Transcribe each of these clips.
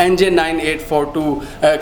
NJ 9842,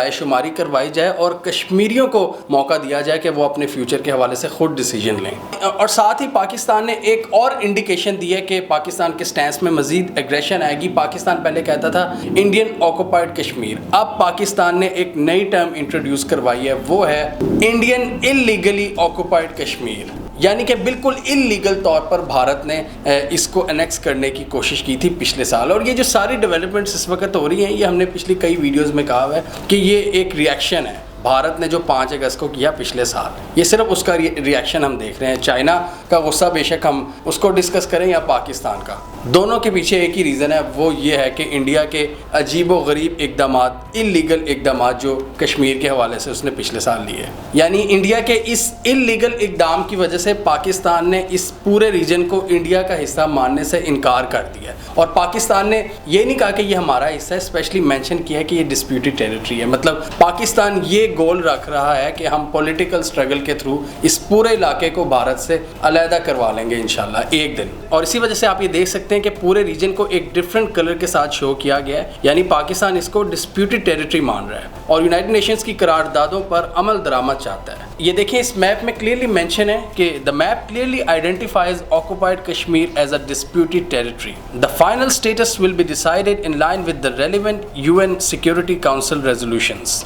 رائے شماری کروائی جائے اور کشمیریوں کو موقع دیا جائے کہ وہ اپنے فیوچر کے حوالے سے خود ڈیسیجن لیں. اور ساتھ ہی پاکستان نے ایک اور انڈیکیشن دی ہے کہ پاکستان کے سٹینس میں مزید ایگریشن آئے گی. پاکستان پہلے کہتا تھا انڈین آکوپائڈ کشمیر, اب پاکستان نے ایک نئی ٹرم انٹروڈیوس کروائی ہے, وہ ہے انڈین انلیگلی آکوپائڈ کشمیر. یعنی کہ بالکل انلیگل طور پر بھارت نے اس کو انیکس کرنے کی کوشش کی تھی پچھلے سال. اور یہ جو ساری ڈیولپمنٹس اس وقت ہو رہی ہیں, یہ ہم نے پچھلی کئی ویڈیوز میں کہا ہوا ہے کہ یہ ایک ریئیکشن ہے بھارت نے جو 5 اگست کو کیا پچھلے سال. یہ صرف اس کا ریئیکشن ہم دیکھ رہے ہیں. چائنا کا غصہ بے شک ہم اس کو ڈسکس کریں یا پاکستان کا, دونوں کے پیچھے ایک ہی ریزن ہے, وہ یہ ہے کہ انڈیا کے عجیب و غریب اقدامات, انلیگل اقدامات جو کشمیر کے حوالے سے اس نے پچھلے سال لیے. یعنی انڈیا کے اس انلیگل اقدام کی وجہ سے پاکستان نے اس پورے ریجن کو انڈیا کا حصہ ماننے سے انکار کر دیا. اور پاکستان نے یہ نہیں کہا کہ یہ ہمارا حصہ ہے, اسپیشلی مینشن کیا کہ یہ ڈسپیوٹڈ ٹیریٹری ہے. مطلب پاکستان یہ گول رکھ رہا ہے کہ ہم پولیٹیکل سٹرگل کے تھرو اس پورے علاقے کو بھارت سے علیحدہ کروا لیں گے انشاءاللہ ایک دن. اور اسی وجہ سے آپ یہ دیکھ سکتے ہیں کہ پورے ریجن کو ایک ڈفرینٹ کلر کے ساتھ شو کیا گیا ہے. یعنی پاکستان اس کو ڈسپیوٹڈ ٹیریٹری مان رہا ہے اور یونائٹڈ نیشنز کی قراردادوں پر عمل درآمد چاہتا ہے. یہ دیکھیں اس میپ میں کلیئرلی مینشن ہے کہ the map clearly identifies occupied Kashmir as a disputed territory. The final status will be decided in line with the relevant UN Security Council resolutions.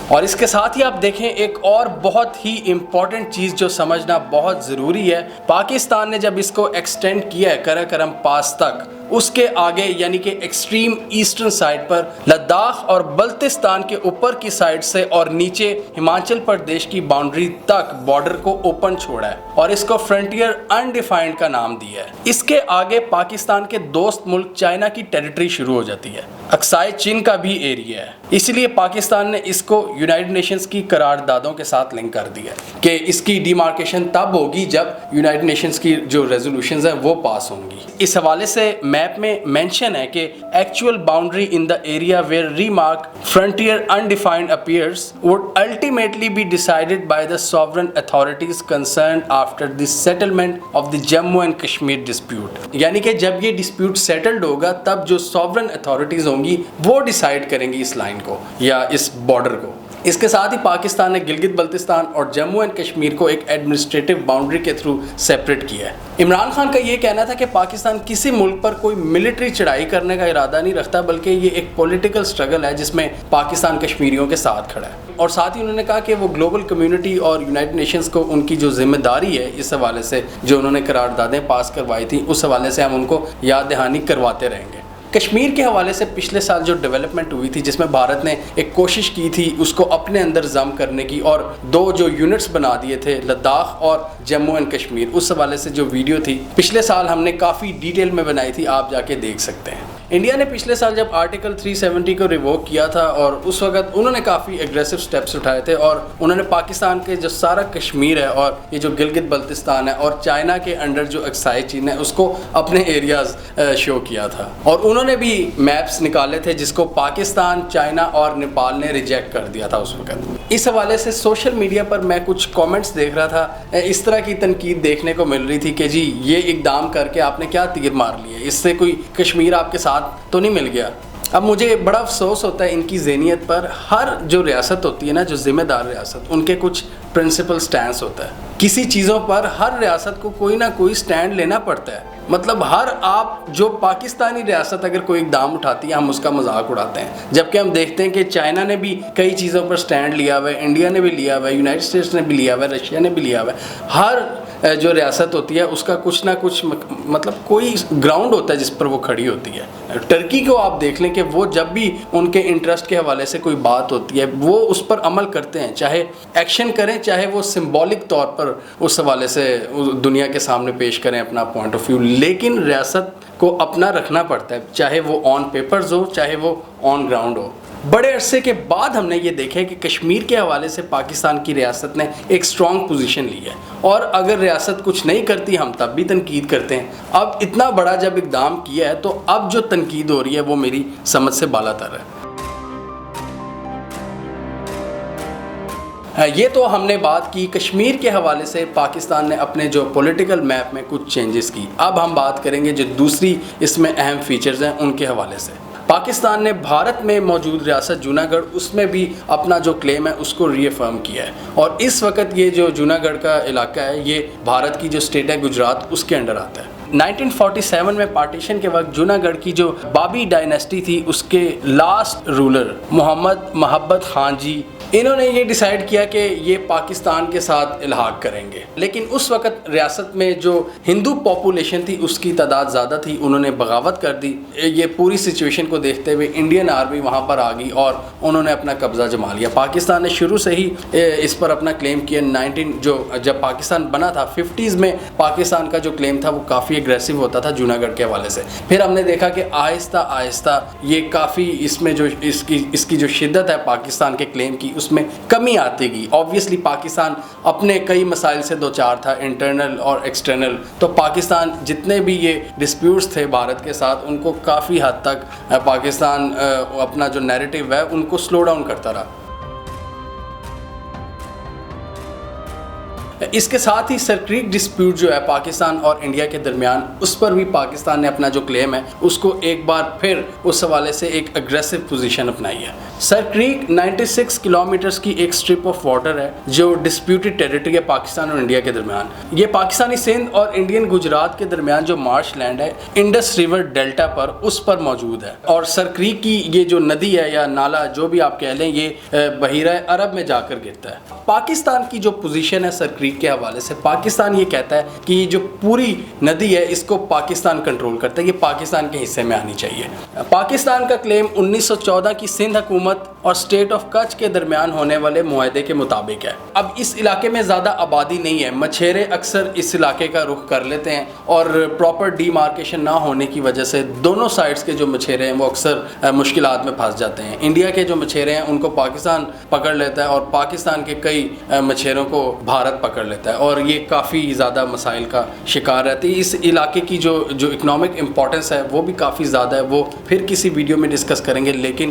اور اس کے ساتھ ہی آپ دیکھیں ایک اور بہت ہی امپورٹنٹ چیز جو سمجھنا بہت ضروری ہے. پاکستان نے جب اس کو ایکسٹینڈ کیا ہے کراکرم پاس تک, اس کے آگے یعنی کہ ایکسٹریم ایسٹرن سائڈ پر لداخ اور بلتستان کے اوپر کی سائڈ سے اور نیچے ہماچل پردیش کی باؤنڈری تک بارڈر کو اوپن چھوڑا ہے اور اس کو فرنٹیئر انڈیفائنڈ کا نام دیا ہے. اس کے آگے پاکستان کے دوست ملک چائنا کی ٹیریٹری شروع ہو جاتی ہے, اکسائے چین کا بھی ایریا ہے. اس لیے پاکستان نے اس کو یونائٹڈ نیشنز کی قراردادوں کے ساتھ لنک کر دیا کہ اس کی ڈیمارکیشن تب ہوگی جب یونائٹڈ نیشنز کی جو ریزولوشنز ہیں وہ پاس ہوں گی. اس حوالے سے میپ میں مینشن ہے کہ actual boundary in the area where remark frontier undefined appears would ultimately be decided by the sovereign authorities concerned after the settlement of the Jammu and Kashmir dispute. یعنی کہ جب یہ ڈسپیوٹ سیٹلڈ ہوگا تب جو سوورن اتھارٹیز ہوں گی وہ ڈیسائیڈ کریں گی اس لائن کو یا اس بارڈر کو. اس کے ساتھ ہی پاکستان نے گلگت بلتستان اور جموں اینڈ کشمیر کو ایک ایڈمنسٹریٹو باؤنڈری کے تھرو سیپریٹ کیا ہے. عمران خان کا یہ کہنا تھا کہ پاکستان کسی ملک پر کوئی ملٹری چڑھائی کرنے کا ارادہ نہیں رکھتا, بلکہ یہ ایک پولیٹیکل سٹرگل ہے جس میں پاکستان کشمیریوں کے ساتھ کھڑا ہے. اور ساتھ ہی انہوں نے کہا کہ وہ گلوبل کمیونٹی اور یونائٹڈ نیشنز کو ان کی جو ذمہ داری ہے اس حوالے سے جو انہوں نے قراردادیں پاس کروائی تھیں اس حوالے سے ہم ان کو یاد دہانی کرواتے رہیں گے. کشمیر کے حوالے سے پچھلے سال جو ڈیولپمنٹ ہوئی تھی جس میں بھارت نے ایک کوشش کی تھی اس کو اپنے اندر ضم کرنے کی اور 2 جو یونٹس بنا دیے تھے لداخ اور جموں اینڈ کشمیر, اس حوالے سے جو ویڈیو تھی پچھلے سال ہم نے کافی ڈیٹیل میں بنائی تھی, آپ جا کے دیکھ سکتے ہیں. انڈیا نے پچھلے سال جب آرٹیکل 370 کو ریووک کیا تھا اور اس وقت انہوں نے کافی ایگریسو سٹیپس اٹھائے تھے اور انہوں نے پاکستان کے جو سارا کشمیر ہے اور یہ جو گلگت بلتستان ہے اور چائنا کے انڈر جو اکسائے چین ہے اس کو اپنے ایریاز شو کیا تھا. اور انہوں نے بھی میپس نکالے تھے جس کو پاکستان, چائنا اور نیپال نے ریجیکٹ کر دیا تھا اس وقت. اس حوالے سے سوشل میڈیا پر میں کچھ کامنٹس دیکھ رہا تھا, اس طرح کی تنقید دیکھنے کو مل رہی تھی کہ جی یہ اقدام کر کے آپ نے کیا تیر مار لی ہے, اس سے کوئی کشمیر آپ کے ساتھ تو نہیں مل گیا. اب مجھے بڑا افسوس ہوتا ہے ان کی ذہنیت پر. ہر جو ریاست ہوتی ہے نا, جو ذمہ دار ریاست, ان کے کچھ پرنسپل سٹینس ہوتا ہے. کسی چیزوں پر ہر ریاست کو کوئی نہ کوئی سٹینڈ لینا پڑتا ہے. مطلب ہر آپ جو پاکستانی ریاست اگر کوئی اقدام اٹھاتی ہے ہم اس کا مذاق اڑاتے ہیں, جبکہ ہم دیکھتے ہیں کہ چائنا نے بھی کئی چیزوں پر سٹینڈ لیا ہوا ہے, انڈیا نے بھی لیا ہوا ہے, یونائٹڈ اسٹیٹس نے بھی لیا ہوا ہے, رشیا نے بھی لیا ہوا ہے. ہر جو ریاست ہوتی ہے اس کا کچھ نہ کچھ مطلب کوئی گراؤنڈ ہوتا ہے جس پر وہ کھڑی ہوتی ہے. ٹرکی کو آپ دیکھ لیں کہ وہ جب بھی ان کے انٹرسٹ کے حوالے سے کوئی بات ہوتی ہے وہ اس پر عمل کرتے ہیں, چاہے ایکشن کریں چاہے وہ سمبولک طور پر اس حوالے سے دنیا کے سامنے پیش کریں اپنا پوائنٹ آف ویو, لیکن ریاست کو اپنا رکھنا پڑتا ہے, چاہے وہ آن پیپرز ہو چاہے وہ آن گراؤنڈ ہو. بڑے عرصے کے بعد ہم نے یہ دیکھا ہے کہ کشمیر کے حوالے سے پاکستان کی ریاست نے ایک اسٹرانگ پوزیشن لی ہے, اور اگر ریاست کچھ نہیں کرتی ہم تب بھی تنقید کرتے ہیں. اب اتنا بڑا جب اقدام کیا ہے تو اب جو تنقید ہو رہی ہے وہ میری سمجھ سے بالا تر ہے. یہ تو ہم نے بات کی کشمیر کے حوالے سے پاکستان نے اپنے جو پولیٹیکل میپ میں کچھ چینجز کی. اب ہم بات کریں گے جو دوسری اس میں اہم فیچرز ہیں ان کے حوالے سے. پاکستان نے بھارت میں موجود ریاست جونا گڑھ اس میں بھی اپنا جو کلیم ہے اس کو ری افرم کیا ہے, اور اس وقت یہ جو جونا گڑھ کا علاقہ ہے یہ بھارت کی جو اسٹیٹ ہے گجرات اس کے انڈر آتا ہے. 1947 میں پارٹیشن کے وقت جونا گڑھ کی جو بابی ڈائنیسٹی تھی اس کے لاسٹ رولر محمد محبت خان جی, انہوں نے یہ ڈیسائیڈ کیا کہ یہ پاکستان کے ساتھ الحاق کریں گے. لیکن اس وقت ریاست میں جو ہندو پاپولیشن تھی اس کی تعداد زیادہ تھی, انہوں نے بغاوت کر دی. یہ پوری سچویشن کو دیکھتے ہوئے انڈین آرمی وہاں پر آ گئی اور انہوں نے اپنا قبضہ جما لیا. پاکستان نے شروع سے ہی اس پر اپنا کلیم کیا. جب پاکستان بنا تھا 50s میں پاکستان کا جو کلیم تھا وہ کافی اگریسو ہوتا تھا جونا گڑھ کے حوالے سے. پھر ہم نے دیکھا کہ آہستہ آہستہ یہ کافی اس میں جو اس کی جو شدت ہے پاکستان کے کلیم کی اس میں کمی آتی گئی. آبویسلی پاکستان اپنے کئی مسائل سے دوچار تھا, انٹرنل اور ایکسٹرنل. تو پاکستان جتنے بھی یہ ڈسپیوٹس تھے بھارت کے ساتھ ان کو کافی حد تک پاکستان اپنا جو نیریٹو ہے ان کو سلو ڈاؤن کرتا رہا. اس کے ساتھ ہی سر کریک ڈسپیوٹ جو ہے پاکستان اور انڈیا کے درمیان اس پر بھی پاکستان نے اپنا جو کلیم ہے اس کو ایک بار پھر اس حوالے سے ایک اگریسو پوزیشن اپنائی ہے. سر کریک 96 کلومیٹرز کی ایک سٹرپ آف واٹر ہے جو ڈسپیوٹڈ ٹیریٹری ہے پاکستان اور انڈیا کے درمیان. یہ پاکستانی سندھ اور انڈین گجرات کے درمیان جو مارش لینڈ ہے انڈس ریور ڈیلٹا پر اس پر موجود ہے. اور سر کریک کی یہ جو ندی ہے یا نالا جو بھی آپ کہہ لیں یہ بحیرہ عرب میں جا کر گرتا ہے. پاکستان کی جو پوزیشن ہے سر کریک کے حوالے سے پاکستان یہ کہتا ہے کہ یہ جو پوری ندی ہے اس کو پاکستان کنٹرول کرتا ہے, یہ پاکستان کے حصے میں آنی چاہیے. پاکستان کا کلیم 1914 کی سندھ حکومت اور اسٹیٹ آف کچھ کے درمیان ہونے والے معاہدے کے مطابق ہے. اب اس علاقے میں زیادہ آبادی نہیں ہے, مچھیرے اکثر اس علاقے کا رخ کر لیتے ہیں اور پراپر ڈی مارکیشن نہ ہونے کی وجہ سے دونوں سائڈز کے جو مچھیرے ہیں وہ اکثر مشکلات میں پھنس جاتے ہیں. انڈیا کے جو مچھیرے ہیں ان کو پاکستان پکڑ لیتا ہے اور پاکستان کے کئی مچھیروں کو بھارت پکڑ لیتا ہے اور یہ کافی زیادہ مسائل کا شکار رہتی ہے. اس علاقے کی جو اکنامک امپورٹنس ہے وہ بھی کافی زیادہ ہے, وہ پھر کسی ویڈیو میں ڈسکس کریں گے. لیکن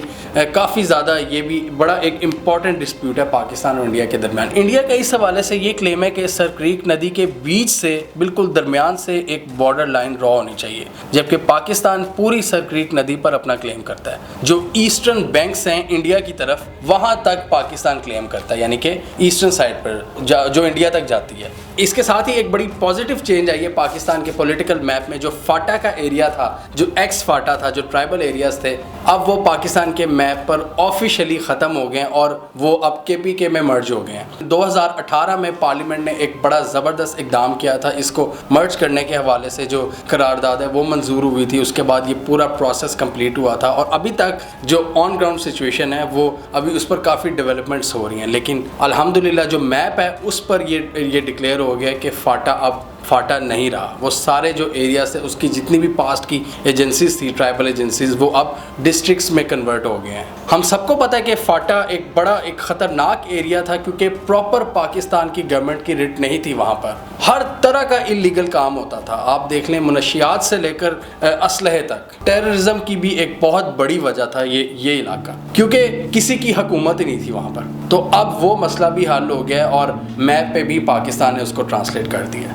کافی زیادہ یہ بھی بڑا ایک امپورٹنٹ ڈسپیوٹ ہے پاکستان اور انڈیا کے درمیان. انڈیا کا اس حوالے سے یہ کلیم ہے کہ سر کریک ندی کے بیچ سے بالکل درمیان سے ایک بارڈر لائن ڈرا ہونی چاہیے, جبکہ پاکستان پوری سر کریک ندی پر اپنا کلیم کرتا ہے. جو ایسٹرن بینکس ہیں انڈیا کی طرف وہاں تک پاکستان کلیم کرتا ہے, یعنی کہ ایسٹرن سائڈ پر جو انڈیا تک جاتی ہے. اس کے ساتھ ہی ایک بڑی پازیٹیو چینج آئی ہے پاکستان کے پولیٹیکل میپ میں. جو فاٹا کا ایریا تھا, جو ایکس فاٹا تھا, جو ٹرائبل ایریاز تھے, اب وہ پاکستان کے میپ پر آفیشلی ختم ہو گئے ہیں اور وہ اب KPK میں مرج ہو گئے ہیں. 2018 میں پارلیمنٹ نے ایک بڑا زبردست اقدام کیا تھا اس کو مرج کرنے کے حوالے سے. جو قرارداد ہے وہ منظور ہوئی تھی, اس کے بعد یہ پورا پروسیس کمپلیٹ ہوا تھا اور ابھی تک جو آن گراؤنڈ سچویشن ہے وہ ابھی اس پر کافی ڈیولپمنٹس ہو رہی ہیں. لیکن الحمدللہ جو میپ ہے اس پر یہ ڈکلیئر ہو گیا کہ فاٹا اب فاٹا نہیں رہا. وہ سارے جو ایریاز تھے اس کی جتنی بھی پاسٹ کی ایجنسیز تھی, ٹرائبل ایجنسیز, وہ اب ڈسٹرکٹس میں کنورٹ ہو گئے ہیں. ہم سب کو پتہ ہے کہ فاٹا ایک بڑا ایک خطرناک ایریا تھا کیونکہ پراپر پاکستان کی گورنمنٹ کی رٹ نہیں تھی وہاں پر. ہر طرح کا اللیگل کام ہوتا تھا. آپ دیکھ لیں منشیات سے لے کر اسلحے تک. ٹیررزم کی بھی ایک بہت بڑی وجہ تھا یہ علاقہ, کیونکہ کسی کی حکومت ہی نہیں تھی وہاں پر. تو اب وہ مسئلہ بھی حل ہو گیا اور میپ پہ بھی پاکستان نے اس کو ٹرانسلیٹ کر دیا.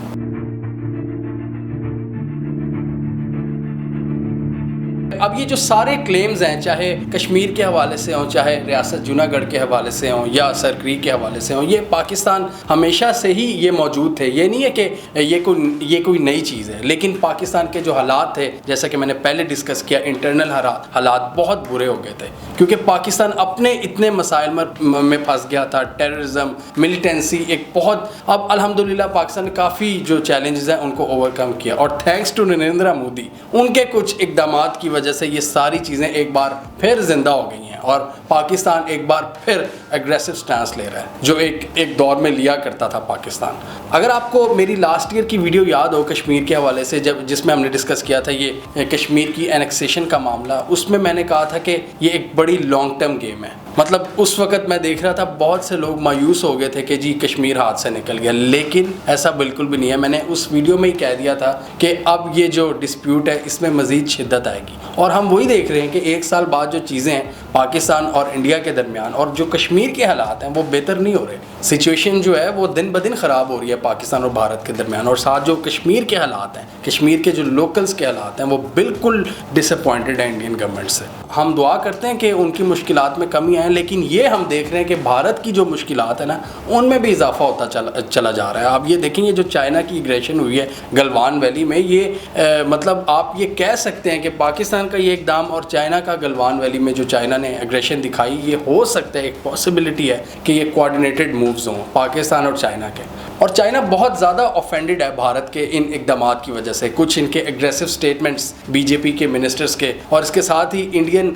اب یہ جو سارے کلیمز ہیں, چاہے کشمیر کے حوالے سے ہوں, چاہے ریاست جونا گڑھ کے حوالے سے ہوں یا سر کریک کے حوالے سے ہوں, یہ پاکستان ہمیشہ سے ہی یہ موجود تھے. یہ نہیں ہے کہ یہ کوئی نئی چیز ہے, لیکن پاکستان کے جو حالات تھے جیسا کہ میں نے پہلے ڈسکس کیا, انٹرنل حالات بہت برے ہو گئے تھے کیونکہ پاکستان اپنے اتنے مسائل میں پھنس گیا تھا. ٹیررزم, ملیٹنسی, ایک بہت. اب الحمدللہ پاکستان نے کافی جو چیلنجز ہیں ان کو اوور کم کیا اور تھینکس ٹو نریندر مودی, ان کے کچھ اقدامات کی وجہ سے یہ ساری چیزیں ایک بار پھر زندہ ہو گئی ہیں اور پاکستان ایک بار پھر ایگریسو سٹانس لے رہا ہے جو ایک دور میں لیا کرتا تھا پاکستان. اگر آپ کو میری لاسٹ ایئر کی ویڈیو یاد ہو کشمیر کے حوالے سے, جس میں ہم نے ڈسکس کیا تھا یہ کشمیر کی اینیکسیشن کا معاملہ, اس میں میں نے کہا تھا کہ یہ ایک بڑی لانگ ٹرم گیم ہے. مطلب اس وقت میں دیکھ رہا تھا بہت سے لوگ مایوس ہو گئے تھے کہ جی کشمیر ہاتھ سے نکل گیا, لیکن ایسا بالکل بھی نہیں ہے. میں نے اس ویڈیو میں ہی کہہ دیا تھا کہ اب یہ جو ڈسپیوٹ ہے اس میں مزید شدت آئے گی اور ہم وہی دیکھ رہے ہیں کہ ایک سال بعد جو چیزیں ہیں پاکستان اور انڈیا کے درمیان اور جو کشمیر کے حالات ہیں وہ بہتر نہیں ہو رہے. سچویشن جو ہے وہ دن بدن خراب ہو رہی ہے پاکستان اور بھارت کے درمیان, اور ساتھ جو کشمیر کے حالات ہیں, کشمیر کے جو لوکلز کے حالات ہیں وہ بالکل ڈس اپوائنٹڈ ہیں انڈین گورنمنٹ سے. ہم دعا کرتے ہیں کہ ان کی مشکلات میں کمی آئے, لیکن یہ ہم دیکھ رہے ہیں کہ بھارت کی جو مشکلات ہیں نا ان میں بھی اضافہ ہوتا چلا جا رہا ہے. آپ یہ دیکھیں یہ جو چائنا کی ایگریشن ہوئی ہے گلوان ویلی میں, یہ مطلب آپ یہ کہہ سکتے ہیں کہ پاکستان کا یہ اقدام اور چائنا کا گلوان ویلی میں جو چائنا نے ایگریشن دکھائی, یہ ہو سکتا ہے ایک پاسبلٹی ہے کہ یہ کوآرڈینیٹڈ مووز ہوں پاکستان اور چائنا کے. اور چائنا بہت زیادہ آفینڈڈ ہے بھارت کے ان اقدامات کی وجہ سے, کچھ ان کے ایگریسو سٹیٹمنٹس بی جے پی کے منسٹرز کے, اور اس کے ساتھ ہی انڈین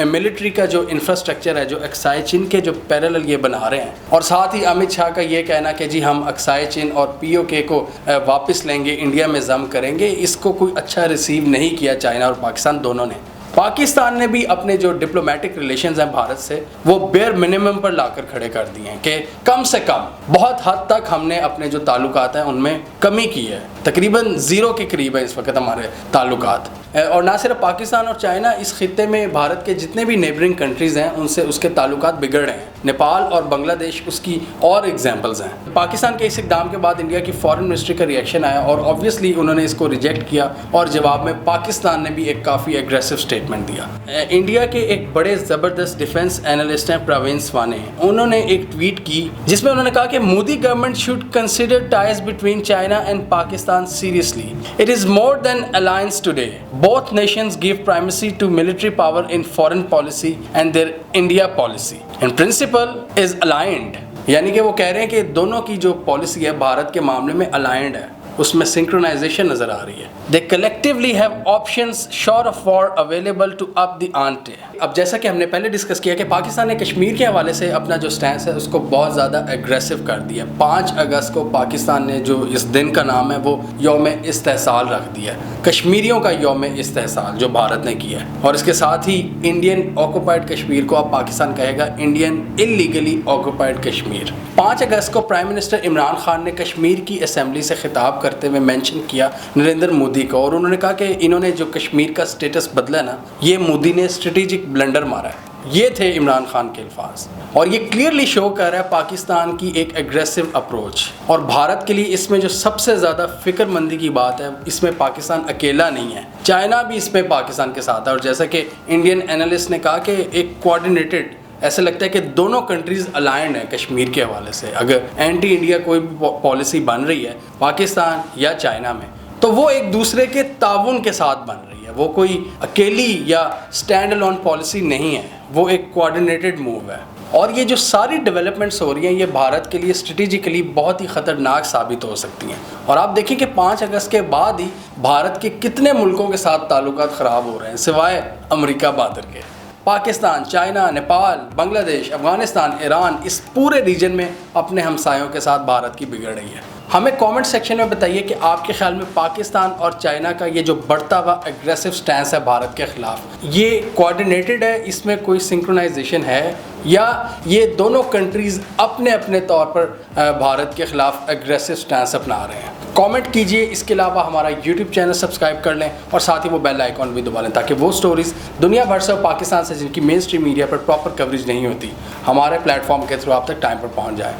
ملٹری کا جو انفراسٹرکچر ہے جو اکسائے چین کے جو پیرالل یہ بنا رہے ہیں, اور ساتھ ہی امت شاہ کا یہ کہنا کہ جی ہم اکسائے چین اور پی او کے کو واپس لیں گے, انڈیا میں ضم کریں گے, اس کو کوئی اچھا ریسیو نہیں کیا چائنا اور پاکستان دونوں نے. پاکستان نے بھی اپنے جو ڈپلومیٹک ریلیشنز ہیں بھارت سے وہ بیئر منیمم پر لا کر کھڑے کر دیے ہیں کہ کم سے کم بہت حد تک ہم نے اپنے جو تعلقات ہیں ان میں کمی کی ہے, تقریباً زیرو کے قریب ہے اس وقت ہمارے تعلقات. اور نہ صرف پاکستان اور چائنا, اس خطے میں بھارت کے جتنے بھی نیبرنگ کنٹریز ہیں ان سے اس کے تعلقات بگڑ رہے ہیں. نیپال اور بنگلہ دیش اس کی اور ایگزامپلز ہیں. پاکستان کے اس اقدام کے بعد انڈیا کی فارن منسٹری کا ریئیکشن آیا اور آبویسلی انہوں نے اس کو ریجیکٹ کیا, اور جواب میں پاکستان نے بھی ایک کافی ایگریسو اسٹیٹمنٹ دیا. انڈیا کے ایک بڑے زبردست ڈیفنس اینالسٹ ہیں پروین سوانے, انہوں نے ایک ٹویٹ کی جس میں انہوں نے کہا کہ Modi government should consider ties between China and Pakistan seriously. It is more than alliance today. Both nations give primacy to military power in foreign policy and their India policy. In principle is aligned. یعنی کہ وہ کہہ رہے ہیں کہ دونوں کی جو پالیسی ہے بھارت کے معاملے میں الائنڈ ہے, اس میں سنکرونائزیشن نظر آ رہی ہے. They collectively have options short of war available to up the ante. اب جیسا کہ ہم نے پہلے ڈسکس کیا کہ پاکستان نے کشمیر کے حوالے سے اپنا جو سٹینس ہے اس کو بہت زیادہ ایگریسو کر دیا. 5 اگست کو پاکستان نے جو اس دن کا نام ہے وہ یوم استحصال رکھ دیا, کشمیریوں کا یوم استحصال جو بھارت نے کیا ہے, اور اس کے ساتھ ہی انڈین آکوپائڈ کشمیر کو اب پاکستان کہے گا انڈین انلیگلی آکوپائڈ کشمیر. 5 اگست کو پرائم منسٹر عمران خان نے کشمیر کی اسمبلی سے خطاب کرتے ہوئے مینشن کیا نریندر مودی کو, اور انہوں نے کہا کہ انہوں نے جو کشمیر کا سٹیٹس بدلا ہے نا, یہ مودی نے اسٹریٹجک بلنڈر مارا ہے. یہ تھے عمران خان کے الفاظ, اور یہ کلیئرلی شو کر رہا ہے پاکستان کی ایک ایگریسو اپروچ. اور بھارت کے لیے اس میں جو سب سے زیادہ فکر مندی کی بات ہے, اس میں پاکستان اکیلا نہیں ہے, چائنا بھی اس میں پاکستان کے ساتھ ہے. اور جیسا کہ انڈین اینالسٹ نے کہا کہ ایک کوآرڈینیٹڈ, ایسا لگتا ہے کہ دونوں کنٹریز الائنڈ ہیں کشمیر کے حوالے سے. اگر اینٹی انڈیا کوئی بھی پالیسی بن رہی ہے پاکستان یا چائنا میں تو وہ ایک دوسرے کے تعاون کے ساتھ بن رہی ہے, وہ کوئی اکیلی یا اسٹینڈ الون پالیسی نہیں ہے, وہ ایک کوآرڈینیٹڈ موو ہے. اور یہ جو ساری ڈیولپمنٹس ہو رہی ہیں یہ بھارت کے لیے اسٹریٹجیکلی بہت ہی خطرناک ثابت ہو سکتی ہیں. اور آپ دیکھیں کہ 5 اگست کے بعد ہی بھارت کے کتنے ملکوں کے ساتھ تعلقات خراب ہو رہے ہیں سوائے امریکہ بہادر کے. پاکستان, چائنا, نیپال, بنگلہ دیش, افغانستان, ایران, اس پورے ریجن میں اپنے ہمسایوں کے ساتھ بھارت کی بگڑ رہی ہے. ہمیں کامنٹ سیکشن میں بتائیے کہ آپ کے خیال میں پاکستان اور چائنا کا یہ جو بڑھتا ہوا ایگریسو سٹینس ہے بھارت کے خلاف, یہ کوآرڈینیٹڈ ہے, اس میں کوئی سنکرونائزیشن ہے, یا یہ دونوں کنٹریز اپنے اپنے طور پر بھارت کے خلاف ایگریسو سٹینس اپنا رہے ہیں؟ کامنٹ کیجئے. اس کے علاوہ ہمارا یوٹیوب چینل سبسکرائب کر لیں اور ساتھ ہی وہ بیل آئیکن بھی دبا لیں تاکہ وہ سٹوریز دنیا بھر سے پاکستان سے جن کی مین اسٹریم میڈیا پر پراپر کوریج نہیں ہوتی ہمارے پلیٹ فارم کے تھرو آپ تک ٹائم پر پہنچ جائے.